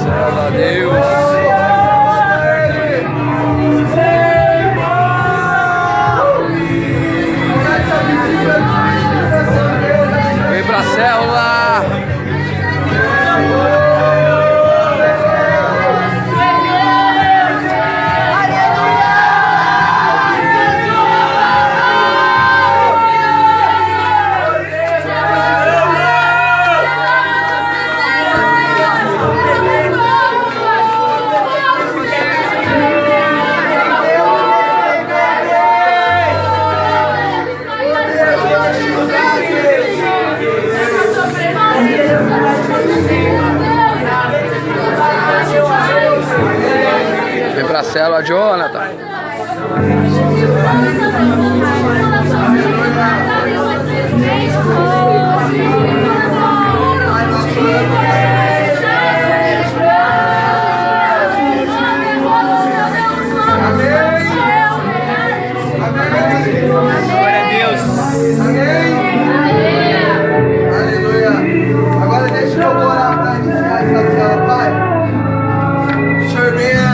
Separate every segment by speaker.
Speaker 1: Cela, Deus. Vem pra célula. Vem pra célula, Jonathan.
Speaker 2: Glória a Deus.
Speaker 3: Aleluia. Agora deixa eu orar para iniciar essa célula, Pai. O Senhor venha,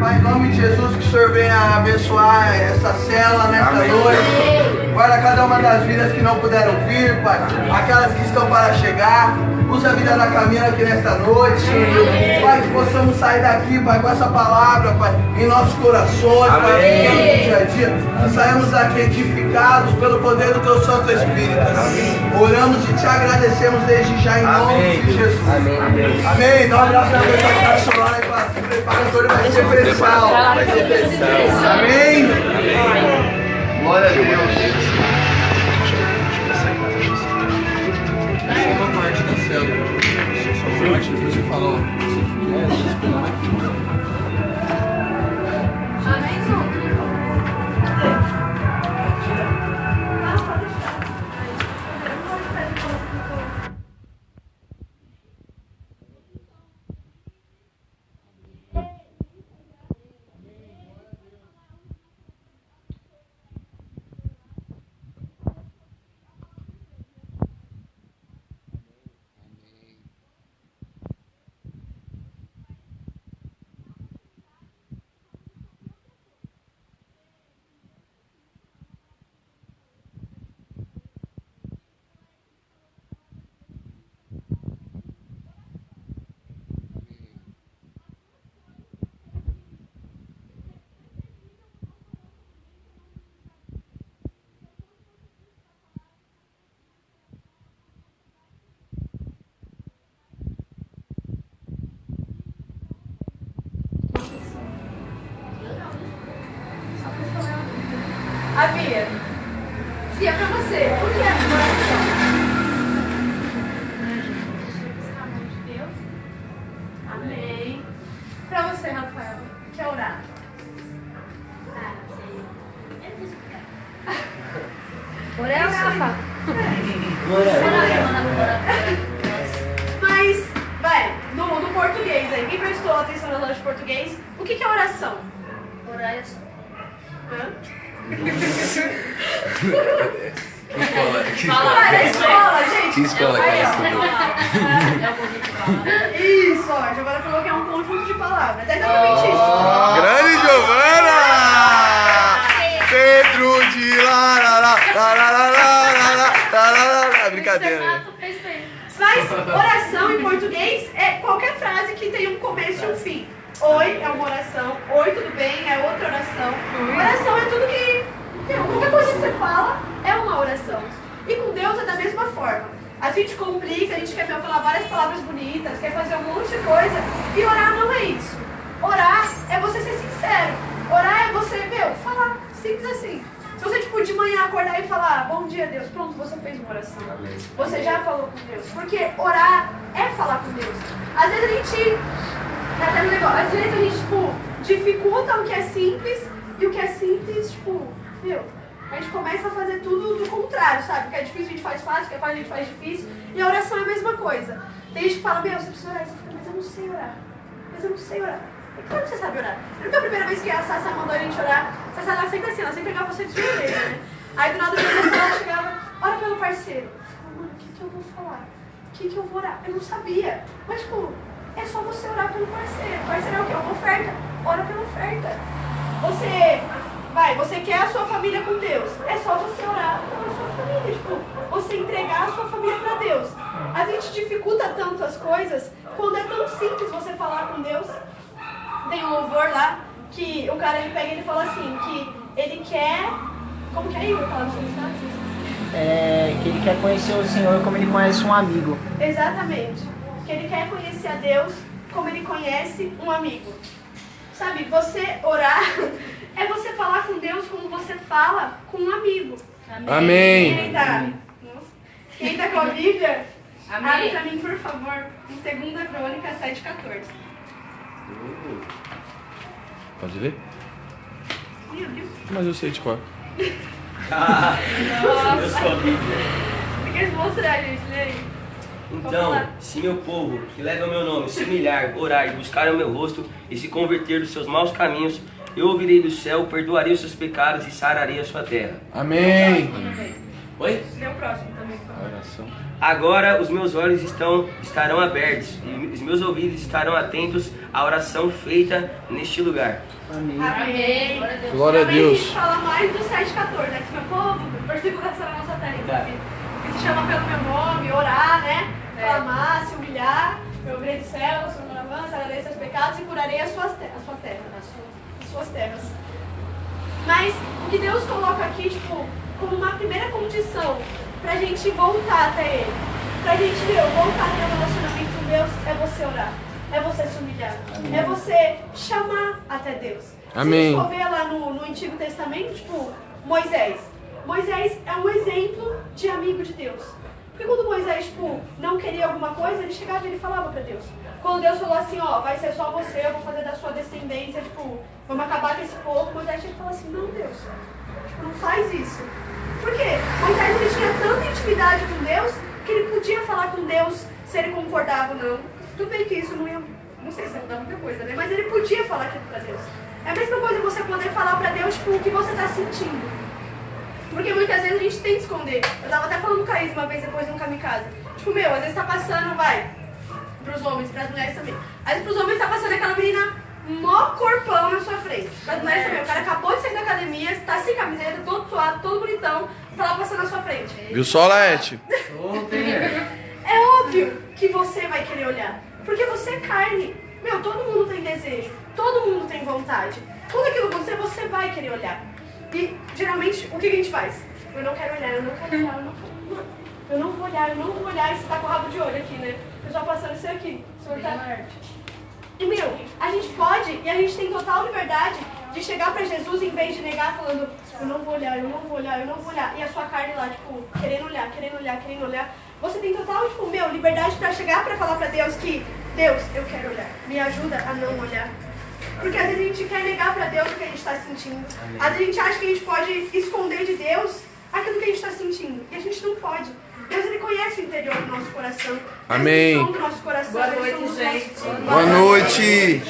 Speaker 3: Pai, em nome de Jesus, que o Senhor venha abençoar essa célula nesta noite. Guarda cada uma das vidas que não puderam vir, Pai. Aquelas que estão para chegar. Usa a vida da Camila aqui nesta noite. Pai, que possamos sair daqui, Pai, com essa palavra, Pai, em nossos corações, Pai, no nosso dia a dia. Que saímos daqui edificados pelo poder do Teu Santo Espírito. Oramos e te agradecemos desde já em nome de Jesus. Amém. Dá um abraço na pessoa que está do seu lado e fala, se prepara, que vai ser pressão. Vai ser pressão. Amém. Glória a Deus. Uma parte da célula. Só parte que você falou.
Speaker 4: A Bia, se é pra você, o que é oração? Amor de Deus. Amém. Pra você, Rafael, o que é orar? Orar é orar, Mas, vai, no português aí, quem prestou atenção na aula de português, o que é oração? Orar é só.
Speaker 1: Que
Speaker 4: escola, gente.
Speaker 1: Que escola que ela estudou?
Speaker 4: Isso, ó, a Giovana falou que é um conjunto de palavras. É exatamente isso.
Speaker 3: Grande Giovana! Pedro de brincadeira.
Speaker 4: Mas oração em português é qualquer frase que tenha um começo e um fim. Oi é uma oração, oi tudo bem é outra oração. Oração é tudo que... qualquer coisa que você fala é uma oração. E com Deus é da mesma forma. A gente complica, a gente quer falar várias palavras bonitas, quer fazer um monte de coisa. E orar não é isso. Orar é você ser sincero. Orar é você, falar. Simples assim. Se você, de manhã acordar e falar, bom dia, Deus, pronto, você fez uma oração. Você já falou com Deus. Porque orar é falar com Deus. Às vezes a gente... às vezes a gente, dificulta o que é simples. E o que é simples, a gente começa a fazer tudo do contrário, sabe? O que é difícil a gente faz fácil, o que é fácil a gente faz difícil. E a oração é a mesma coisa. Tem gente que fala, você precisa orar. Você fica, mas eu não sei orar. Mas eu não sei orar. E claro que você sabe orar. Não é a primeira vez que a Sassa mandou a gente orar. A Sassa, ela sempre assim, ela sempre pegava você de surpresa, né? Aí do nada ela chegava, ora pelo parceiro. parceiro. Você fala, mano, o que eu vou falar? O que eu vou orar? Eu não sabia. Mas, tipo, é só você orar pelo parceiro. O parceiro é o quê? Uma oferta. Ora pela oferta. Você quer a sua família com Deus. É só você orar pela sua família. Tipo, você entregar a sua família pra Deus. A gente dificulta tanto as coisas quando é tão simples você falar com Deus. Tem um louvor lá que o cara ele pega e ele fala assim, que ele quer... Como que é, Igor? Fala pra vocês,
Speaker 2: que ele quer conhecer o Senhor como ele conhece um amigo.
Speaker 4: Exatamente. Que ele quer conhecer a Deus como ele conhece um amigo. Sabe, você orar é você falar com Deus como você fala com um amigo.
Speaker 1: Amém.
Speaker 4: Quem tá com a Bíblia,
Speaker 5: Amém.
Speaker 4: abre pra mim, por favor, em 2 Crônicas 7:14.
Speaker 1: Pode ler?
Speaker 4: Viu?
Speaker 1: Mas eu sei, tipo...
Speaker 6: Eu sou a Bíblia.
Speaker 4: Você quer mostrar, gente? Lê aí.
Speaker 6: Então, se meu povo, que leva o meu nome, se humilhar, orar e buscar o meu rosto e se converter dos seus maus caminhos, eu ouvirei do céu, perdoarei os seus pecados e sararei a sua terra.
Speaker 1: Amém.
Speaker 6: Oi?
Speaker 4: Lê o próximo também, por favor.
Speaker 1: Oração.
Speaker 6: Agora os meus olhos estarão abertos e os meus ouvidos estarão atentos à oração feita neste lugar.
Speaker 2: Amém.
Speaker 4: Amém.
Speaker 1: Glória a
Speaker 4: Também a
Speaker 1: Deus.
Speaker 4: gente fala mais do 7:14, né? Que meu povo, versículo da nossa terra, inclusive. Que se chama pelo meu nome, orar, né? Clamar, se humilhar, eu ouvirei do céu, sua alabança, sararei seus pecados e curarei a sua terra, as suas terras. Mas o que Deus coloca aqui, tipo, como uma primeira condição pra gente voltar até Ele, pra gente, voltar a ter um relacionamento com Deus, é você orar, é você se humilhar, é você chamar até Deus.
Speaker 1: Amém.
Speaker 4: Se a gente for ver lá no Antigo Testamento, tipo, Moisés é um exemplo de amigo de Deus. Porque quando Moisés, tipo, não queria alguma coisa, ele chegava e ele falava pra Deus. Quando Deus falou assim, ó, vai ser só você, eu vou fazer da sua descendência, tipo, vamos acabar com esse povo, Moisés tinha que falar assim, não, Deus, tipo, não faz isso. Por quê? Moisés ele tinha tanta intimidade com Deus que ele podia falar com Deus se ele concordava ou não. Tudo bem que isso não sei se mudar muita coisa, né? Mas ele podia falar aquilo pra Deus. É a mesma coisa você poder falar pra Deus, tipo, o que você tá sentindo. Porque muitas vezes a gente tem que esconder. Eu tava até falando com o Caís uma vez depois no kamikaze. Tipo, às vezes tá passando, pros homens, pras mulheres também. Às vezes pros homens tá passando aquela menina mó corpão na sua frente. Pras mulheres também. O cara acabou de sair da academia, tá sem camiseta, todo suado, todo bonitão, tá lá passando na sua frente.
Speaker 1: Viu só, Laete?
Speaker 4: É óbvio que você vai querer olhar. Porque você é carne. Todo mundo tem desejo. Todo mundo tem vontade. Quando aquilo acontecer, você vai querer olhar. E, geralmente, o que a gente faz? Eu não quero olhar, eu não quero olhar, eu não vou olhar, eu não vou olhar. E você tá com o rabo de olho aqui, né? O pessoal passando isso aqui. O senhor tá... E, a gente pode e a gente tem total liberdade de chegar pra Jesus em vez de negar, falando eu não vou olhar, eu não vou olhar, eu não vou olhar. E a sua carne lá, tipo, querendo olhar, querendo olhar, querendo olhar. Você tem total, tipo, liberdade pra chegar pra falar pra Deus que Deus, eu quero olhar. Me ajuda a não olhar. Porque às vezes a gente quer negar pra Deus o que a gente está sentindo. Às vezes a gente acha que a gente pode esconder de Deus aquilo que a gente está sentindo. E a gente não pode. Deus, Ele conhece o interior do nosso coração.
Speaker 1: Amém.
Speaker 4: Ele sonda o nosso coração.
Speaker 5: Boa noite, gente.
Speaker 1: Boa noite.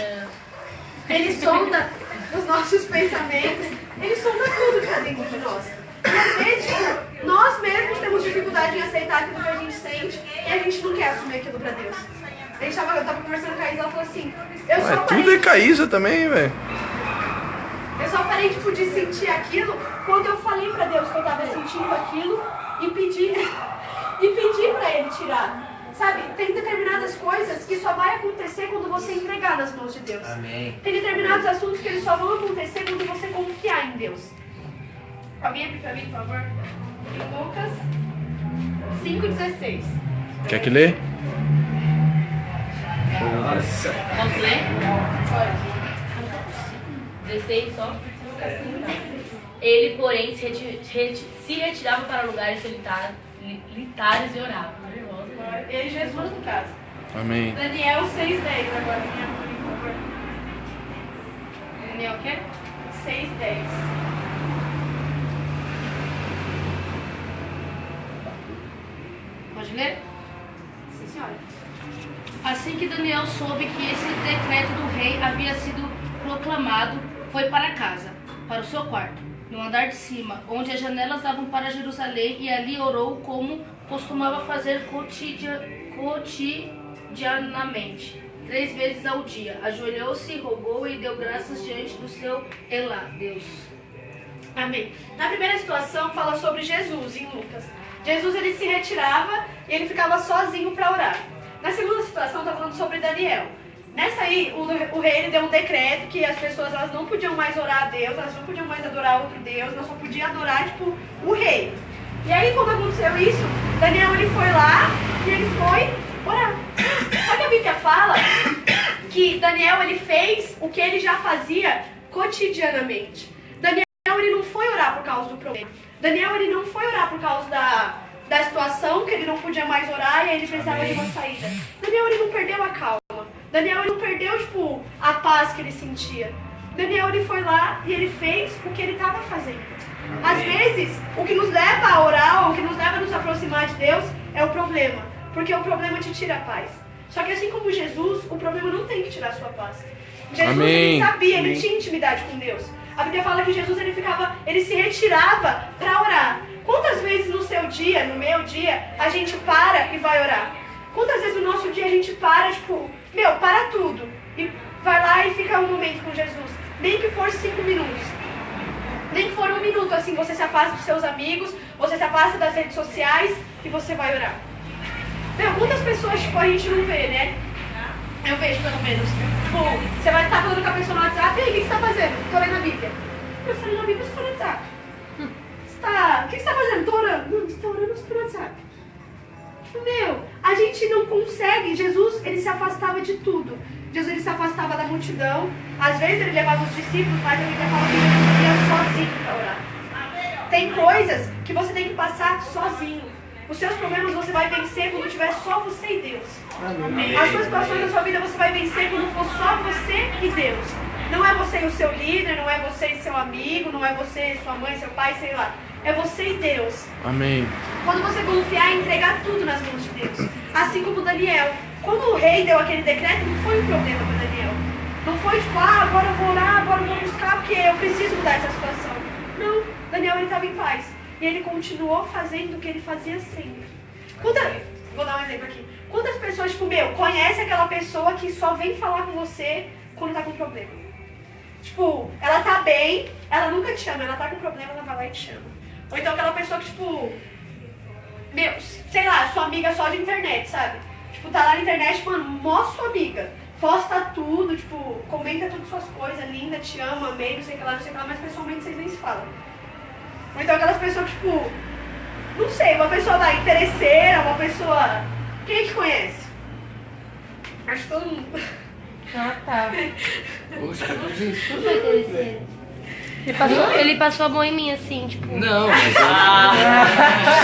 Speaker 4: Ele sonda os nossos pensamentos. Ele sonda tudo que está dentro de nós. E às vezes, nós mesmos temos dificuldade em aceitar aquilo que a gente sente e a gente não quer assumir aquilo pra Deus. Eu tava conversando com a Isa, ela falou assim,
Speaker 1: Tudo é Caísa também, velho.
Speaker 4: Eu só parei tipo, de sentir aquilo quando eu falei pra Deus que eu tava sentindo aquilo e pedi pra Ele tirar. Sabe, tem determinadas coisas que só vai acontecer quando você entregar nas mãos de Deus.
Speaker 6: Amém.
Speaker 4: Tem determinados assuntos que eles só vão acontecer quando você confiar em Deus. Alguém abre pra mim, por favor? Em Lucas 5,16.
Speaker 1: Quer que lê?
Speaker 5: Posso ler?
Speaker 4: Pode.
Speaker 5: 16 só? Ele, porém, se retirava para lugares solitários e orava.
Speaker 4: Ele Jesus no caso.
Speaker 1: Amém.
Speaker 4: Daniel 6,10 agora, minha mãe, por favor.
Speaker 5: Daniel o quê?
Speaker 4: 6,10.
Speaker 5: Pode ler?
Speaker 4: Sim, senhora.
Speaker 5: Assim que Daniel soube que esse decreto do rei havia sido proclamado, foi para casa, para o seu quarto. no andar de cima, onde as janelas davam para Jerusalém, e ali orou como costumava fazer cotidianamente, 3 vezes ao dia. Ajoelhou-se, rogou e deu graças diante do seu Elá, Deus.
Speaker 4: Amém. Na primeira situação fala sobre Jesus em Lucas. Jesus ele se retirava e ele ficava sozinho para orar. Na segunda situação está falando sobre Daniel. Nessa aí o rei ele deu um decreto que as pessoas elas não podiam mais orar a Deus, elas não podiam mais adorar outro Deus, elas só podiam adorar tipo o rei. E aí quando aconteceu isso, Daniel ele foi lá e ele foi orar. Só que a Bíblia fala que Daniel ele fez o que ele já fazia cotidianamente. Daniel ele não foi orar por causa do problema. Daniel ele não foi orar por causa da situação que ele não podia mais orar e aí ele precisava de uma saída. Daniel ele não perdeu a calma. Daniel ele não perdeu tipo a paz que ele sentia. Daniel ele foi lá e ele fez o que ele estava fazendo. Às vezes o que nos leva a orar ou o que nos leva a nos aproximar de Deus é o problema, porque o problema te tira a paz. Só que assim como Jesus, o problema não tem que tirar a sua paz. Jesus ele sabia, ele tinha intimidade com Deus. A Bíblia fala que Jesus ele se retirava para orar. Quantas vezes no seu dia, no meu dia, a gente para e vai orar? Quantas vezes no nosso dia a gente para, tipo, para tudo e vai lá e fica um momento com Jesus? Nem que for 5 minutos. Nem que for 1 minuto, assim, você se afasta dos seus amigos, você se afasta das redes sociais e você vai orar. Quantas pessoas, tipo, a gente não vê, né? Eu vejo, pelo menos. Tipo, você vai estar falando com a pessoa no WhatsApp, e aí, o que você está fazendo? Estou lendo a Bíblia. Eu estou lendo a Bíblia, você está no WhatsApp. O que você está fazendo? Estou orando. Não, você está orando, você está no WhatsApp. A gente não consegue. Jesus, ele se afastava de tudo. Jesus, ele se afastava da multidão. Às vezes, ele levava os discípulos, mas a Bíblia fala que Jesus ia sozinho para orar. Tem coisas que você tem que passar sozinho. Os seus problemas você vai vencer quando tiver só você e Deus. Amém. As suas situações da sua vida você vai vencer quando for só você e Deus. Não é você e o seu líder, não é você e seu amigo, não é você e sua mãe, seu pai, sei lá. É você e Deus.
Speaker 1: Amém.
Speaker 4: Quando você confiar e entregar tudo nas mãos de Deus. Assim como Daniel. Quando o rei deu aquele decreto, não foi um problema para Daniel. Não foi tipo, agora eu vou orar, agora eu vou buscar, porque eu preciso mudar essa situação. Não, Daniel ele estava em paz. E ele continuou fazendo o que ele fazia sempre. Vou dar um exemplo aqui. Quantas pessoas, tipo, conhece aquela pessoa que só vem falar com você quando tá com problema? Tipo, ela tá bem, ela nunca te chama, ela tá com problema, ela vai lá e te chama. Ou então aquela pessoa que, tipo, sei lá, sua amiga só de internet, sabe? Tipo, tá lá na internet, mano, mostra sua amiga. Posta tudo, tipo, comenta todas suas coisas, linda, te amo, amei, não sei o que lá, mas pessoalmente vocês nem se falam. Ou então aquelas pessoas, tipo, não sei, uma pessoa lá interesseira, uma pessoa... Quem é que conhece? Acho que todo mundo.
Speaker 5: Ah, tá.
Speaker 7: Poxa, eu vi isso.
Speaker 5: Não foi interesseiro. Ele passou a mão em mim, assim, tipo...
Speaker 7: Não, mas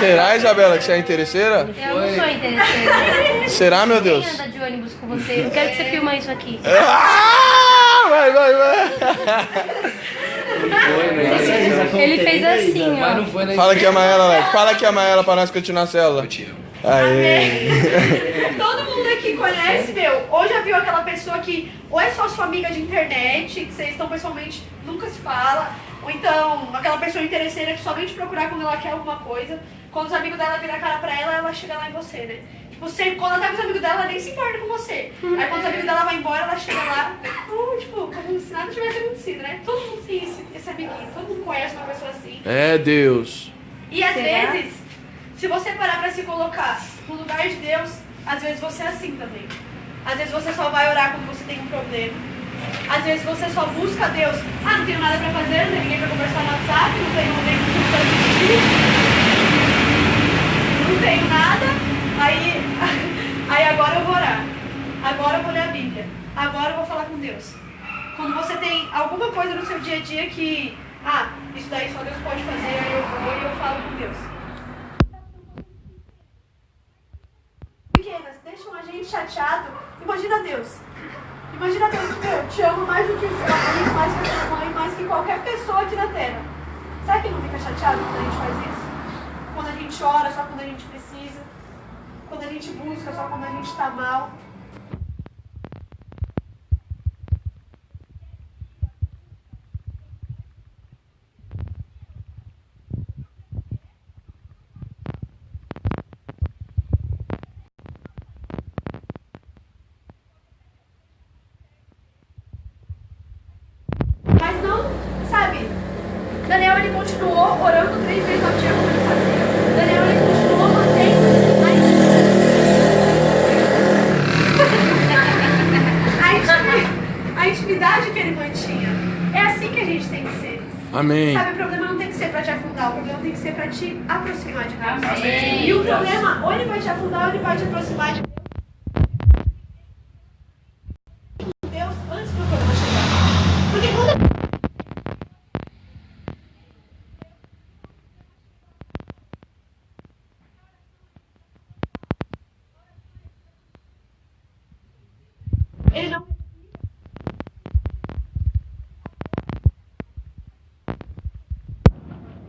Speaker 1: Será, Isabela, que você é interesseira?
Speaker 5: Eu não sou interesseira.
Speaker 1: Será, meu Deus?
Speaker 5: Quem anda de ônibus com você? Eu quero que você filme isso aqui.
Speaker 1: Vai.
Speaker 5: Ele fez assim,
Speaker 7: mas
Speaker 5: ó.
Speaker 7: não foi na
Speaker 1: Fala aqui a Maela, Alex. Fala aqui a Maela pra nós continuar a célula.
Speaker 7: Eu te amo.
Speaker 1: Aê.
Speaker 4: Todo mundo aqui conhece, ou já viu aquela pessoa que ou é só sua amiga de internet, que vocês estão pessoalmente, nunca se fala, ou então aquela pessoa interesseira que só vem te procurar quando ela quer alguma coisa. Quando os amigos dela viram a cara pra ela, ela chega lá em você, né? Tipo, quando ela tá com os amigos dela, ela nem se importa com você. Aí quando os amigos dela vão embora, ela chega lá, tipo, como se nada tivesse acontecido, né? Todo mundo tem esse amiguinho, todo mundo conhece uma pessoa assim.
Speaker 1: É Deus.
Speaker 4: E às vezes, se você parar pra se colocar no lugar de Deus, às vezes você é assim também. Às vezes você só vai orar quando você tem um problema. Às vezes você só busca Deus. Não tenho nada pra fazer, não tenho ninguém pra conversar no WhatsApp, não tenho ninguém pra assistir. Não tenho nada. Aí agora eu vou orar. Agora eu vou ler a Bíblia. Agora eu vou falar com Deus. Quando você tem alguma coisa no seu dia a dia que... isso daí só Deus pode fazer, aí eu vou e eu falo com Deus. Pequenas, deixam a gente chateado. Imagina Deus. Imagina Deus que eu te amo mais do que o seu amigo, mais que a sua mãe, mais que qualquer pessoa aqui na Terra. Será que não fica chateado quando a gente faz isso? Quando a gente ora só quando a gente precisa? Quando a gente busca só quando a gente está mal?
Speaker 1: Amém.
Speaker 4: Sabe, o problema não tem que ser pra te afundar, o problema tem que ser pra te aproximar de Deus.
Speaker 5: Amém.
Speaker 4: E o problema, ou ele vai te afundar, ou ele vai te aproximar de Deus antes do problema chegar. Porque quando ele não.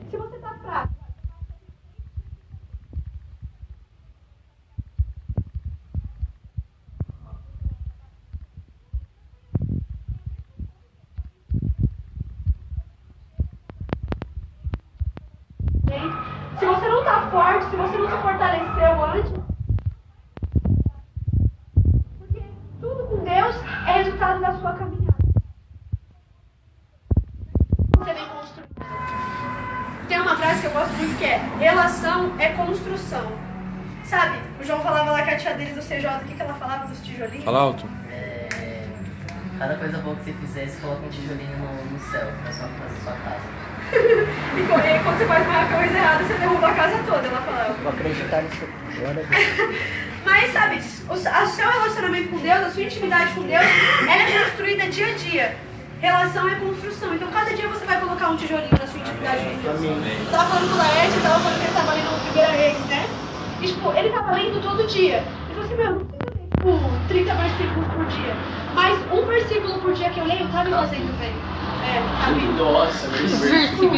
Speaker 4: Se você tá fraco, se você não tá forte, se você não se fortaleceu antes, porque tudo com Deus é resultado da sua caminhada. Você vem construindo. Tem uma frase que eu gosto muito que é: relação é construção. Sabe, o João falava lá que a tia dele do CJ, o que ela falava dos tijolinhos?
Speaker 1: Fala alto.
Speaker 2: Cada coisa boa que você fizer, você coloca um tijolinho no céu, na sua casa.
Speaker 4: E quando você faz uma coisa errada, você derruba a casa toda, ela falava.
Speaker 2: Vou acreditar nisso.
Speaker 4: Mas, sabe, o seu relacionamento com Deus, a sua intimidade com Deus, ela é construída dia a dia. Relação é construção. Então, cada dia você vai colocar um tijolinho na sua intimidade com Deus. Eu tava falando com o Laerte, eu tava falando que ele tava lendo o 1 Reis, né? E, tipo, ele tava lendo todo dia. Ele falou assim, meu, não precisa ler, tipo, 30 versículos por dia. Mas um versículo por dia que eu leio tá me fazendo bem. Tá me...
Speaker 7: Nossa, versículo.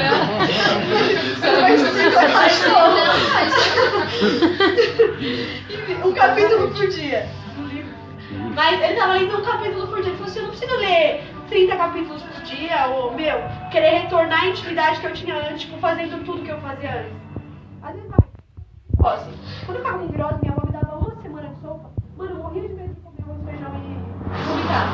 Speaker 4: Um capítulo por dia no livro. Mas ele tava lendo um capítulo por dia. Ele falou assim, eu não preciso ler 30 capítulos por dia, ou, querer retornar à intimidade que eu tinha antes, tipo, fazendo tudo que eu fazia antes. Às vezes vai. Posso. Quando eu tava com virose, minha avó me dava uma semana de sopa. Mano, eu morria de medo de comer arroz, feijão e vomitar.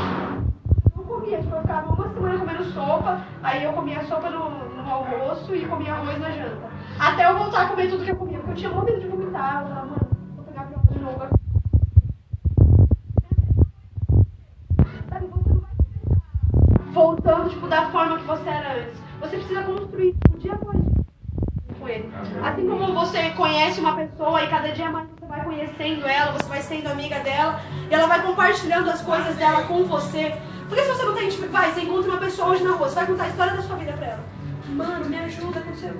Speaker 4: Eu comia, tipo, eu ficava uma semana comendo sopa, aí eu comia sopa no almoço e comia arroz na janta. Até eu voltar a comer tudo que eu comia, porque eu tinha muito medo de vomitar. Eu falava, mano, vou pegar virose de novo agora. Sabe, você não vai começar voltando, tipo, da forma que você era antes. Você precisa construir um dia após dia com ele. Assim como você conhece uma pessoa e cada dia mais você vai conhecendo ela, você vai sendo amiga dela e ela vai compartilhando as coisas dela com você. Porque se você não tem, tipo, você encontra uma pessoa hoje na rua, você vai contar a história da sua vida pra ela. Mano, me ajuda, aconteceu.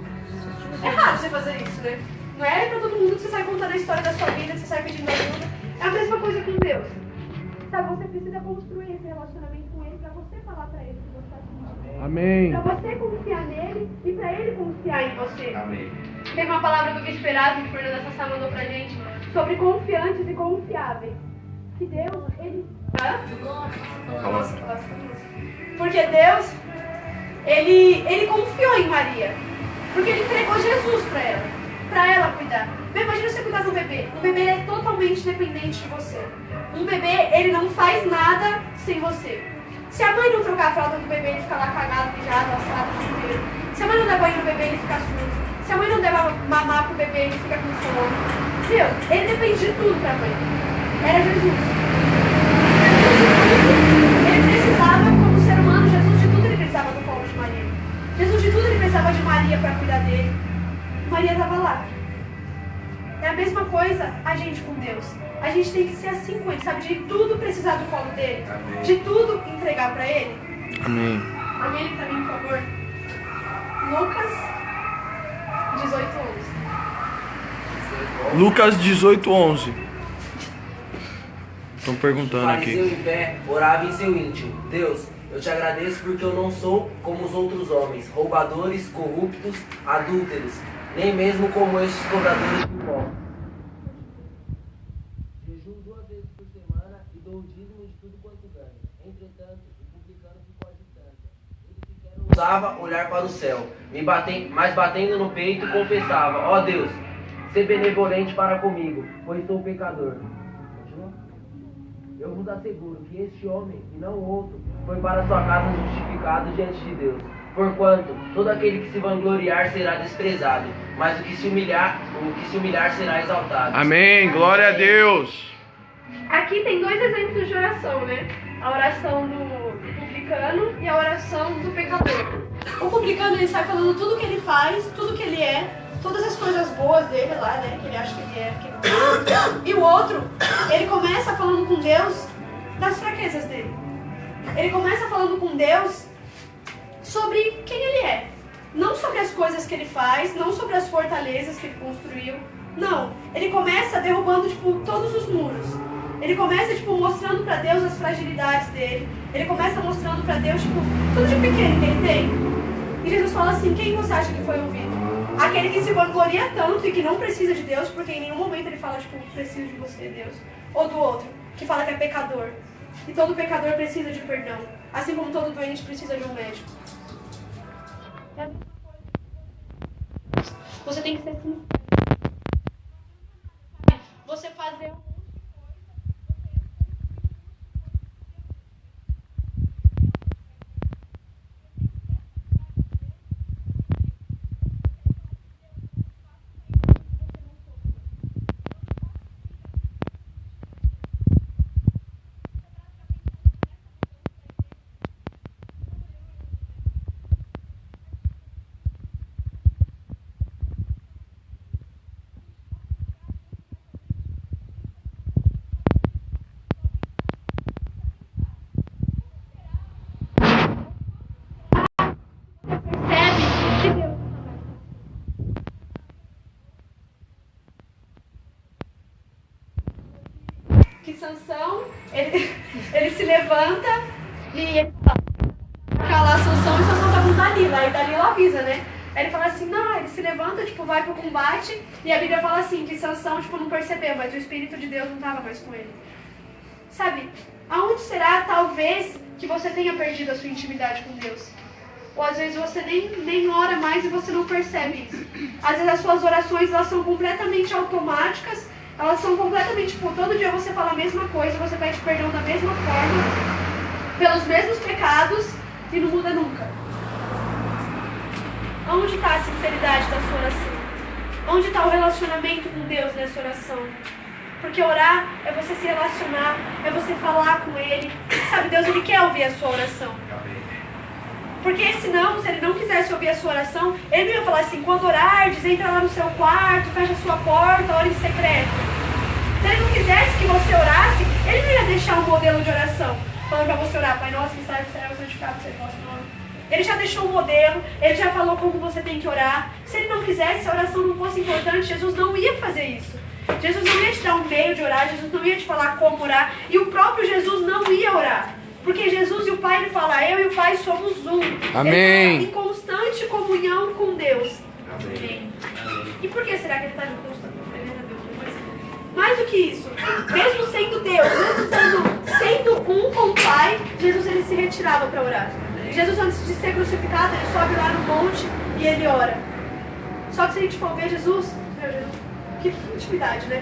Speaker 4: É raro você fazer isso, né? Não é pra todo mundo que você sai contando a história da sua vida, que você sai pedindo ajuda. É a mesma coisa com Deus. Sabe, você precisa construir esse relacionamento com ele pra você falar pra ele que você tá sentindo.
Speaker 1: Amém.
Speaker 4: Pra você confiar nele e pra ele confiar em você.
Speaker 7: Amém.
Speaker 4: Tem uma palavra do Bispo Erasmo que o Fernanda Sassá mandou pra gente sobre confiantes e confiáveis. Que Deus, ele... Porque Deus, ele confiou em Maria. Porque ele entregou Jesus pra ela cuidar. Imagina você cuidar de um bebê. Um bebê ele é totalmente dependente de você. Um bebê, ele não faz nada sem você. Se a mãe não trocar a fralda do bebê, ele fica lá cagado, mijado, assado, o dia inteiro. Se a mãe não der banho no bebê, ele fica sujo. Se a mãe não der mamar pro bebê, ele fica com fome. Meu, ele depende de tudo pra mãe. Era Jesus. Ele precisava, como ser humano, Jesus de tudo ele precisava do colo de Maria. Jesus de tudo ele precisava de Maria pra cuidar dele. Maria estava lá. É a mesma coisa a gente com Deus. A gente tem que ser assim com ele, sabe? De tudo precisar do colo dele.
Speaker 7: Amém.
Speaker 4: De tudo entregar pra ele.
Speaker 1: Amém.
Speaker 4: Amém pra mim, por favor. Lucas 18:11.
Speaker 1: Lucas 18:11. Estão perguntando
Speaker 8: Fariseu
Speaker 1: aqui.
Speaker 8: em pé, orava em seu íntimo: Deus, eu te agradeço porque eu não sou como os outros homens, roubadores, corruptos, adúlteros, nem mesmo como estes cobradores de impostos. Jejuo 2 vezes por semana e dou o dízimo de tudo quanto ganho. Entretanto, o publicano ficou à distância. Ele sequer ousava olhar para o céu, mas batendo no peito confessava: ó Deus, ser benevolente para comigo, pois sou pecador. Eu vos asseguro que este homem, e não outro, foi para sua casa justificado diante de Deus. Porquanto, todo aquele que se vangloriar será desprezado, mas o que se humilhar será exaltado.
Speaker 1: Amém. Glória a Deus.
Speaker 4: Aqui tem dois exemplos de oração, né? A oração do publicano publicano e a oração do pecador. O publicano, ele sai falando tudo que ele faz, tudo que ele é, todas as coisas boas dele lá, né, que ele acha que ele é. E o outro, ele começa falando com Deus das fraquezas dele. Ele começa falando com Deus sobre quem ele é. Não sobre as coisas que ele faz, não sobre as fortalezas que ele construiu. Não, ele começa derrubando, tipo, todos os muros. Ele começa, tipo, mostrando pra Deus as fragilidades dele. Ele começa mostrando pra Deus, tipo, tudo de pequeno que ele tem. E Jesus fala assim, quem você acha que foi ouvido? Aquele que se vangloria tanto e que não precisa de Deus, porque em nenhum momento ele fala, tipo, preciso de você, Deus. Ou do outro, que fala que é pecador. E todo pecador precisa de perdão. Assim como todo doente precisa de um médico. Você tem que ser sincero. Você fazer que Sansão, ele se levanta e ele fala, calar Sansão, e Sansão tá com Dalila, e Dalila avisa, né? Aí ele fala assim, não, ele se levanta, tipo, vai pro combate, e a Bíblia fala assim, que Sansão, tipo, não percebeu, mas o Espírito de Deus não tava mais com ele. Sabe, aonde será, talvez, que você tenha perdido a sua intimidade com Deus? Ou às vezes você nem ora mais e você não percebe isso. Às vezes as suas orações, elas são completamente automáticas, elas são completamente, tipo, todo dia você fala a mesma coisa, você pede perdão da mesma forma, pelos mesmos pecados, e não muda nunca. Onde está a sinceridade da sua oração? Onde está o relacionamento com Deus nessa oração? Porque orar é você se relacionar, é você falar com Ele. Sabe, Deus, Ele quer ouvir a sua oração. Porque senão, se Ele não quisesse ouvir a sua oração, Ele não ia falar assim, quando orardes, entra lá no seu quarto, fecha a sua porta, ora em secreto. Se Ele não quisesse que você orasse, Ele não ia deixar um modelo de oração, falando para você orar, Pai nosso que está no céu, santificado seja o vosso nome. Ele já deixou um modelo, Ele já falou como você tem que orar. Se Ele não quisesse, se a oração não fosse importante, Jesus não ia fazer isso. Jesus não ia te dar um meio de orar, Jesus não ia te falar como orar, e o próprio Jesus não ia orar. Porque Jesus e o Pai, Ele fala, eu e o Pai somos um.
Speaker 1: Amém.
Speaker 4: Ele está em constante comunhão com Deus.
Speaker 6: Amém.
Speaker 4: E por que será que Ele está em constante comunhão? Mais do que isso, mesmo sendo Deus, mesmo sendo um com o Pai, Jesus ele se retirava para orar. Jesus, antes de ser crucificado, Ele sobe lá no monte e Ele ora. Só que se a gente for ver Jesus, meu Deus, que intimidade, né?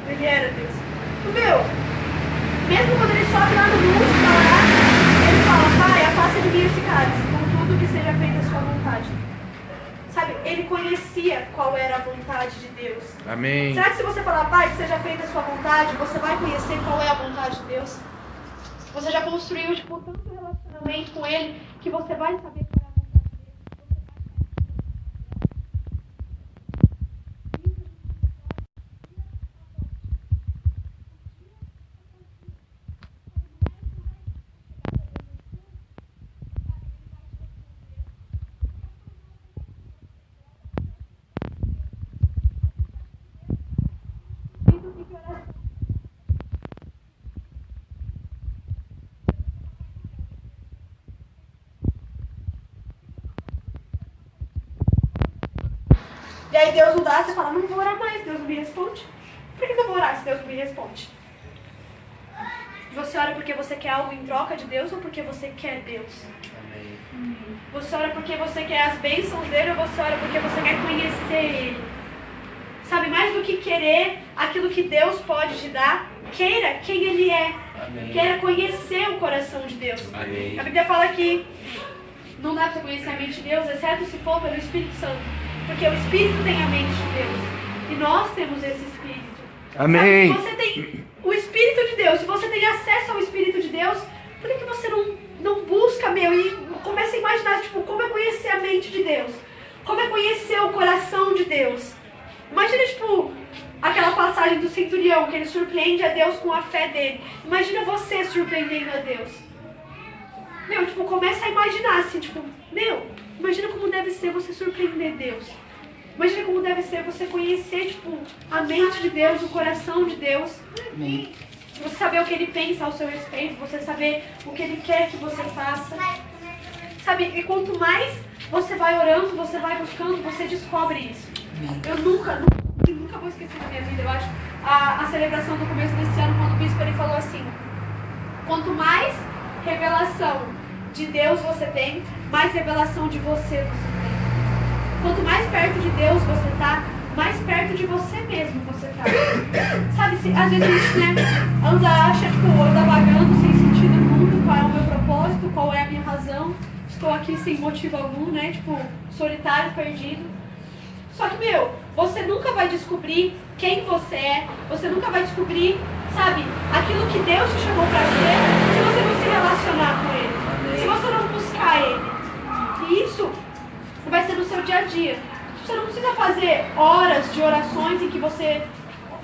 Speaker 4: Ele era Deus. Mesmo quando Ele sobe lá no monte para orar, Ele fala, Pai, afasta de mim esse cálice, contudo que seja feita a sua vontade. Sabe, Ele conhecia qual era a vontade de Deus.
Speaker 1: Amém.
Speaker 4: Será que se você falar, Pai, que seja feita a sua vontade, você vai conhecer qual é a vontade de Deus? Você já construiu, tipo, tanto relacionamento com Ele, que você vai saber qual é a vontade dele. E aí Deus não dá, você fala, não vou orar mais, Deus não me responde. Por que eu vou orar se Deus não me responde? Você ora porque você quer algo em troca de Deus ou porque você quer Deus?
Speaker 6: Amém.
Speaker 4: Você ora porque você quer as bênçãos dele ou você ora porque você quer conhecer ele? Sabe, mais do que querer aquilo que Deus pode te dar, queira quem ele é.
Speaker 6: Amém.
Speaker 4: Queira conhecer o coração de Deus.
Speaker 6: Amém.
Speaker 4: A Bíblia fala que não dá para você conhecer a mente de Deus, exceto se for pelo Espírito Santo. Porque o Espírito tem a mente de Deus. E nós temos esse Espírito.
Speaker 1: Amém.
Speaker 4: Sabe, se você tem o Espírito de Deus, se você tem acesso ao Espírito de Deus, por que você não não busca, meu, e começa a imaginar, tipo, como é conhecer a mente de Deus. Como é conhecer o coração de Deus. Imagina, tipo, aquela passagem do centurião, que ele surpreende a Deus com a fé dele. Imagina você surpreendendo a Deus. Meu, tipo, começa a imaginar assim, tipo, meu, imagina como deve ser você surpreender Deus. Imagina como deve ser você conhecer, tipo, a mente de Deus, o coração de Deus.
Speaker 2: Amém.
Speaker 4: Você saber o que Ele pensa ao seu respeito, você saber o que Ele quer que você faça. Sabe, e quanto mais você vai orando, você vai buscando, você descobre isso. Eu nunca vou esquecer da minha vida, eu acho, a celebração do começo desse ano, quando o bispo ele falou assim, quanto mais revelação de Deus você tem, mais revelação de você tem. Quanto mais perto de Deus você está, mais perto de você mesmo você está. Sabe, às vezes a gente, né, acha, tipo, anda vagando sem sentido no mundo, qual é o meu propósito, qual é a minha razão, estou aqui sem motivo algum, né, tipo, solitário, perdido. Só que, meu, você nunca vai descobrir quem você é, você nunca vai descobrir, sabe, aquilo que Deus te chamou para ser, se você não se relacionar com Ele, se você não buscar Ele. E isso vai ser no seu dia a dia. Você não precisa fazer horas de orações em que você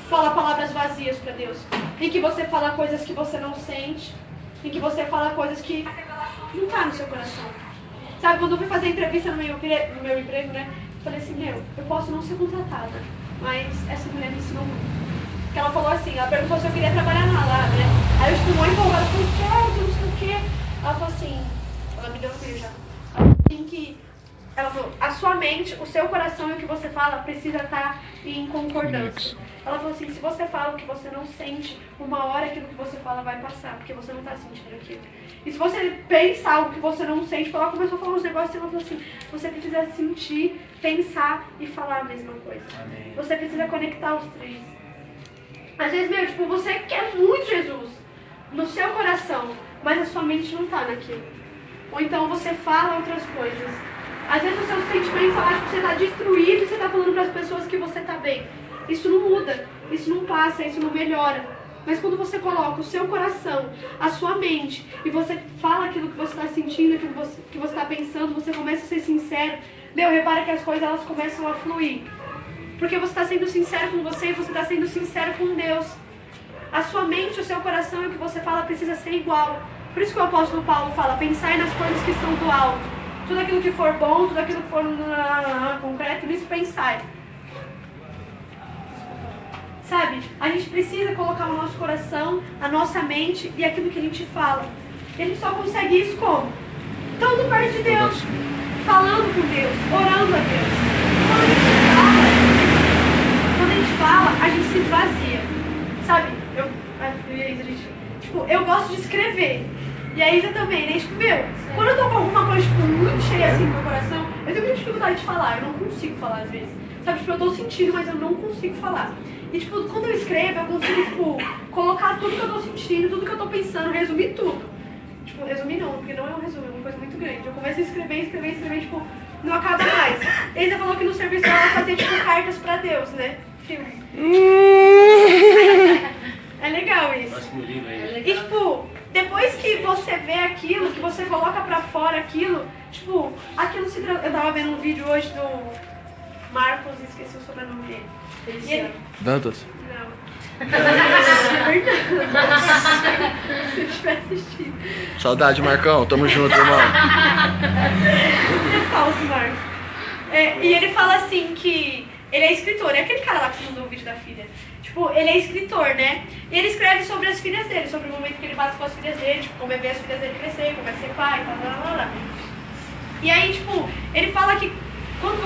Speaker 4: fala palavras vazias para Deus, em que você fala coisas que você não sente, em que você fala coisas que não tá no seu coração. Sabe, quando eu fui fazer entrevista no meu emprego, né, eu falei assim, meu, eu posso não ser contratada, mas essa mulher me ensinou muito. Porque ela falou assim, ela perguntou se eu queria trabalhar lá, né? Aí eu fiquei muito empolgada, falei, quero, não sei o quê. Ela falou assim, ela me deu um beijo já. Ela falou, a sua mente, o seu coração e o que você fala precisa estar em concordância. Ela falou assim, se você fala o que você não sente, uma hora aquilo que você fala vai passar, porque você não está sentindo aquilo. E se você pensar algo que você não sente, ela começou a falar uns negócios e ela falou assim, você precisa sentir, pensar e falar a mesma coisa. Amém. Você precisa conectar os três. Às vezes, meu, tipo, você quer muito Jesus no seu coração, mas a sua mente não está naquilo. Ou então você fala outras coisas. Às vezes os seus sentimentos só acham que você está destruído e você está falando para as pessoas que você está bem. Isso não muda, isso não passa, isso não melhora. Mas quando você coloca o seu coração, a sua mente, e você fala aquilo que você está sentindo, aquilo que você está pensando, você começa a ser sincero, meu, repara que as coisas elas começam a fluir. Porque você está sendo sincero com você e você está sendo sincero com Deus. A sua mente, o seu coração e o que você fala precisa ser igual. Por isso que o apóstolo Paulo fala, pensai nas coisas que são do alto. Tudo aquilo que for bom, tudo aquilo que for concreto, nisso pensai. Sabe? A gente precisa colocar o nosso coração, a nossa mente e aquilo que a gente fala. E a gente só consegue isso como? Estando perto de Deus, falando com Deus, orando a Deus. Quando a gente fala, a gente se esvazia. Sabe? Eu gosto de escrever. E a Isa também, né? Tipo, meu, quando eu tô com alguma coisa tipo, muito cheia assim no meu coração, eu tenho muita dificuldade de falar, eu não consigo falar às vezes. Sabe, tipo, eu tô sentindo, mas eu não consigo falar. E tipo, quando eu escrevo, eu consigo, tipo, colocar tudo que eu tô sentindo, tudo que eu tô pensando, resumir tudo. Tipo, resumir não, porque não é um resumo, é uma coisa muito grande. Eu começo a escrever, tipo, não acaba mais. A Isa falou que no serviço ela fazia, tipo, cartas pra Deus, né? Filme. É legal isso. E tipo, depois que você vê aquilo, que você coloca pra fora aquilo, tipo, aquilo se... Eu tava vendo um vídeo hoje do Marcos, esqueci o sobrenome dele. Ele...
Speaker 1: Dantas?
Speaker 4: Não. Se eu tiver assistido.
Speaker 1: Saudade, Marcão. Tamo junto, irmão.
Speaker 4: É falso, Marcos. E ele fala assim que ele é escritor. É aquele cara lá que mandou o vídeo da filha. Tipo, ele é escritor, né? E ele escreve sobre as filhas dele, sobre o momento que ele passa com as filhas dele, tipo, como é ver as filhas dele crescer, como é ser pai, blá, blá, blá, blá. E aí, tipo, ele fala que quando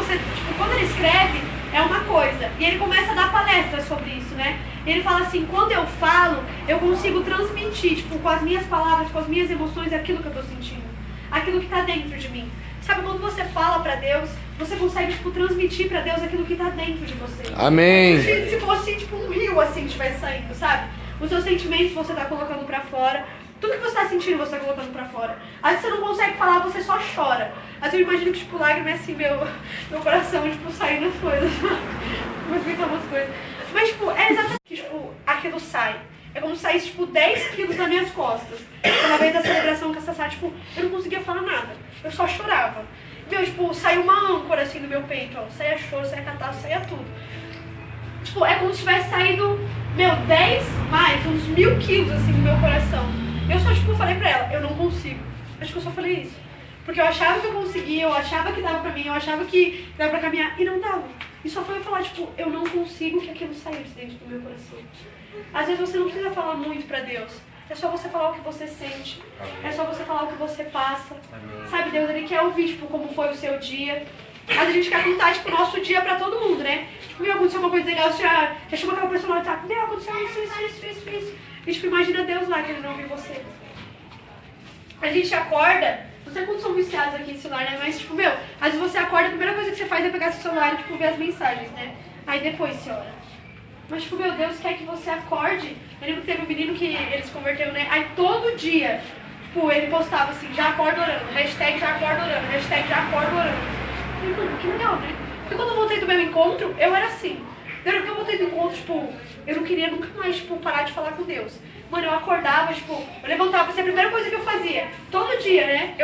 Speaker 4: ele escreve, é uma coisa. E ele começa a dar palestras sobre isso, né? E ele fala assim, quando eu falo, eu consigo transmitir, tipo, com as minhas palavras, com as minhas emoções, aquilo que eu tô sentindo. Aquilo que tá dentro de mim. Sabe, quando você fala pra Deus, você consegue, tipo, transmitir pra Deus aquilo que tá dentro de você.
Speaker 1: Amém.
Speaker 4: Se fosse, tipo, um rio, assim, estivesse saindo, sabe? Os seus sentimentos você tá colocando pra fora. Tudo que você tá sentindo, você tá colocando pra fora. Às vezes você não consegue falar, você só chora. Às vezes eu imagino que, tipo, lágrima é assim, meu coração, tipo, saindo as coisas. Mas pensar umas coisas. Mas, tipo, é exatamente que, tipo, aquilo sai. é como se saísse, tipo, 10 quilos nas minhas costas. Uma vez da celebração com a Sassá, tipo, eu não conseguia falar nada. Eu só chorava. Meu, tipo, saiu uma âncora, assim, do meu peito, ó. Saía choro, saía catarro, saía tudo. Tipo, é como se tivesse saído, meu, 10 mais, uns 1000 quilos, assim, do meu coração. Eu só, tipo, falei pra ela, eu não consigo. Acho que eu só falei isso. Porque eu achava que eu conseguia, eu achava que dava pra mim, eu achava que dava pra caminhar, e não dava. E só foi eu falar, tipo, eu não consigo que aquilo saísse dentro do meu coração. Às vezes você não precisa falar muito pra Deus. É só você falar o que você sente. É só você falar o que você passa. Sabe, Deus, Ele quer ouvir, tipo, como foi o seu dia. Mas a gente quer contar, tipo, o nosso dia pra todo mundo, né? Tipo, meu, aconteceu uma coisa legal, você já chama aquela pessoa no WhatsApp, meu, aconteceu isso. E, tipo, imagina Deus lá, que Ele não viu você. A gente acorda, não sei quantos são viciados aqui em celular, né? Mas, tipo, meu, às vezes você acorda, a primeira coisa que você faz é pegar seu celular e, tipo, ver as mensagens, né? Aí depois você ora. Mas, tipo, meu Deus quer que você acorde. Eu lembro que teve um menino que ele se converteu, né? Aí todo dia, tipo, ele postava assim, já acordo orando, hashtag já acordo orando, hashtag já acordo orando. Eu falei, mano, que legal, né? Porque quando eu voltei do meu encontro, eu era assim. Porque eu voltei do encontro, tipo, eu não queria nunca mais, tipo, parar de falar com Deus. Mano, eu acordava, tipo, eu levantava, assim, a primeira coisa que eu fazia, todo dia, né?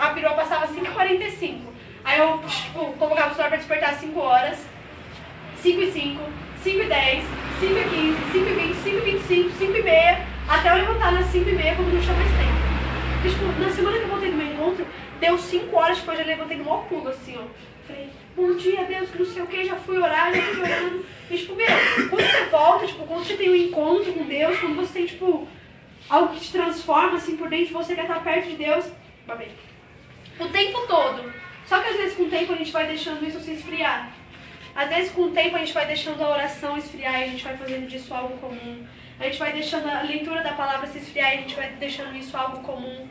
Speaker 4: A perua passava 5h45. Aí eu, tipo, colocava o celular pra despertar às 5 horas, 5h05, 5h10, 5h15, 5h20, 5h25, 5h30, até eu levantar nas 5h30, quando não tinha mais tempo. E, tipo, na semana que eu voltei do meu encontro, deu 5 horas, tipo, eu já levantei no maior pulo, assim, ó. Falei, bom dia, Deus, que não sei o que, já fui orar, já fui orando. E, tipo, meu, quando você volta, tipo, quando você tem um encontro com Deus, quando você tem, tipo, algo que te transforma, assim, por dentro, você quer estar perto de Deus, babei. O tempo todo. Só que às vezes com o tempo a gente vai deixando isso se esfriar. Às vezes com o tempo a gente vai deixando a oração esfriar e a gente vai fazendo disso algo comum. A gente vai deixando a leitura da palavra se esfriar e a gente vai deixando isso algo comum.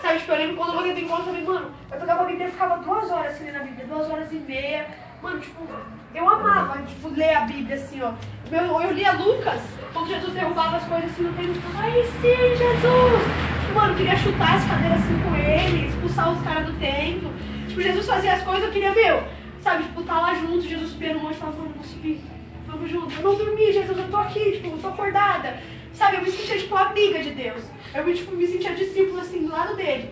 Speaker 4: Sabe, tipo, eu lembro quando eu voltei do encontro, eu falei, mano, eu pegava a Bíblia e ficava 2 horas assim na Bíblia, 2h30. Mano, tipo, eu amava, tipo, ler a Bíblia assim, ó. Eu lia Lucas, quando Jesus derrubava as coisas assim no templo, eu falava, aí sim, Jesus! Tipo, mano, eu queria chutar as cadeiras assim com ele, expulsar os caras do templo. Tipo, Jesus fazia as coisas, eu queria, meu, sabe, tipo, tá lá junto, Jesus subia no monte e falava, mano, vou subir, vamos junto. Eu não dormi, Jesus, eu tô aqui, tipo, eu tô acordada. Sabe, eu me sentia, tipo, amiga de Deus. Eu me sentia discípula, assim, do lado dele.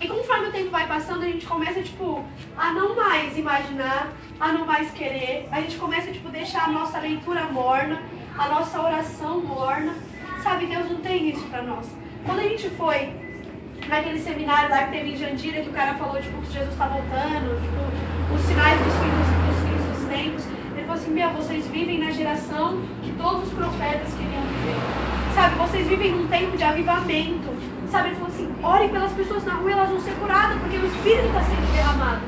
Speaker 4: E conforme o tempo vai passando, a gente começa, tipo, a não mais imaginar, a não mais querer. A gente começa, tipo, deixar a nossa leitura morna, a nossa oração morna. Sabe, Deus não tem isso pra nós. Quando a gente foi naquele seminário lá que teve em Jandira, que o cara falou, tipo, que Jesus tá voltando, tipo, os sinais dos fins dos tempos. Ele falou assim, meu, vocês vivem na geração que todos os profetas queriam viver. Sabe, vocês vivem num tempo de avivamento. Sabe, ele falou assim, orem pelas pessoas na rua, elas vão ser curadas, porque o Espírito está sendo derramado.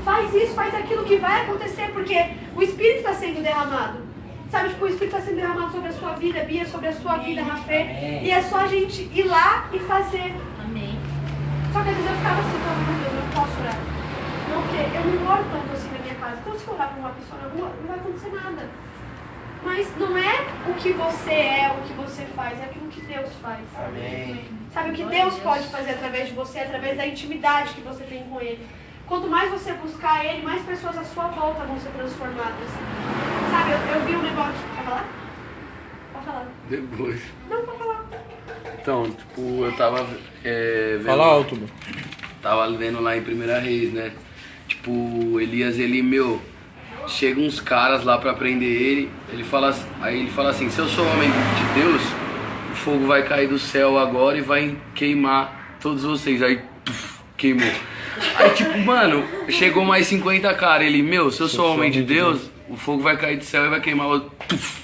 Speaker 4: Faz isso, faz aquilo que vai acontecer, porque o Espírito está sendo derramado. Sabe, tipo, o Espírito está sendo derramado sobre a sua vida, Bia, sobre a sua vida, Rafé.
Speaker 2: Amém.
Speaker 4: E é só a gente ir lá e fazer.
Speaker 5: Amém.
Speaker 4: Só que às vezes eu ficava assim, meu Deus, eu não posso orar. Não, porque eu não oro tanto assim na minha casa. Então se eu orar para uma pessoa na rua, não vai acontecer nada. Mas não é o que você é, o que você faz, é aquilo que Deus faz.
Speaker 2: Amém.
Speaker 4: Sabe, o que Deus pode fazer através de você, através da intimidade que você tem com Ele. Quanto mais você buscar Ele, mais pessoas à sua volta vão ser transformadas. Sabe, eu vi um negócio... Quer falar? Pode falar.
Speaker 1: Depois.
Speaker 4: Não, pode falar.
Speaker 1: Então, tipo, eu tava vendo...
Speaker 9: Fala alto, mano.
Speaker 1: Tava vendo lá em Primeira Reis, né? Tipo, Elias, ele, meu... Chega uns caras lá pra prender ele, aí ele fala assim, se eu sou homem de Deus, o fogo vai cair do céu agora e vai queimar todos vocês. Aí, queimou. Aí tipo, mano, chegou mais 50 caras, ele, meu, se eu sou homem de Deus, o fogo vai cair do céu e vai queimar o outro,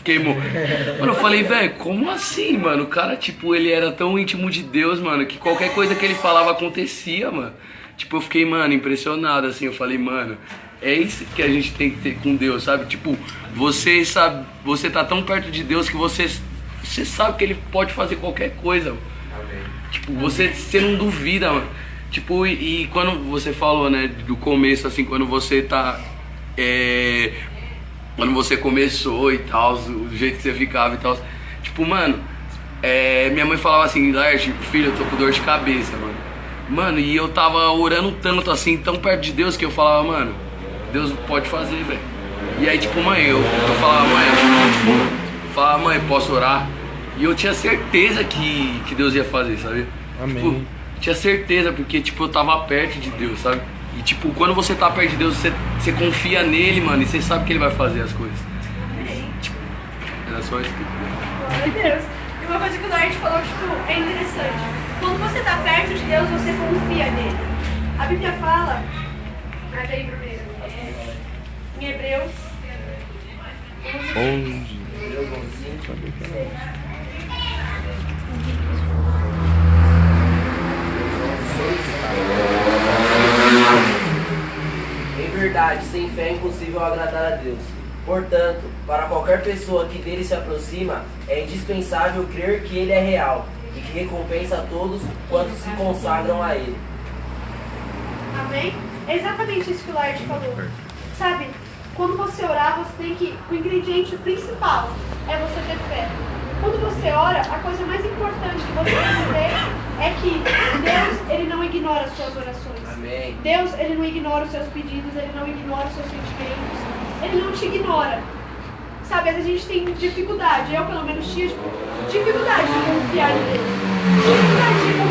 Speaker 1: queimou. Mano, eu falei, velho, como assim, mano? O cara, tipo, ele era tão íntimo de Deus, mano, que qualquer coisa que ele falava acontecia, mano. Tipo, eu fiquei, mano, impressionado, assim, eu falei, mano... É isso que a gente tem que ter com Deus, sabe? Tipo, você sabe, você tá tão perto de Deus que você sabe que Ele pode fazer qualquer coisa. Amém. Tipo, você não duvida, mano. Tipo, e quando você falou, né, do começo, assim, quando você tá... quando você começou e tal, do jeito que você ficava e tal. Tipo, mano, minha mãe falava assim, Larte, filho, eu tô com dor de cabeça, mano. Mano, e eu tava orando tanto, assim, tão perto de Deus que eu falava, mano... Deus pode fazer, velho. E aí, tipo, mãe, eu falava, mãe, posso orar? E eu tinha certeza que Deus ia fazer, sabe?
Speaker 9: Amém.
Speaker 1: Tipo, tinha certeza, porque tipo, eu tava perto de Deus, sabe? E tipo, quando você tá perto de Deus, você confia nele, mano, e você sabe que ele vai fazer as coisas. Tipo, era só isso que eu queria.
Speaker 4: Glória a Deus. E uma coisa que o Lorde falou, tipo, é interessante. Quando você tá perto de Deus, você confia nele. A Bíblia fala, até aí primeiro, em Hebreus
Speaker 9: 11.
Speaker 8: Em verdade, sem fé é impossível agradar a Deus. Portanto, para qualquer pessoa que dele se aproxima, é indispensável crer que ele é real e que recompensa a todos quantos se consagram a ele.
Speaker 4: Amém? É exatamente isso que o Lorde falou. Sabe, quando você orar, você tem que... O ingrediente principal é você ter fé. Quando você ora, a coisa mais importante que você tem que ter é que Deus, ele não ignora as suas orações.
Speaker 8: Amém.
Speaker 4: Deus, ele não ignora os seus pedidos, ele não ignora os seus sentimentos. Ele não te ignora. Sabe, às vezes a gente tem dificuldade, eu pelo menos tinha dificuldade de confiar em Deus. Dificuldade de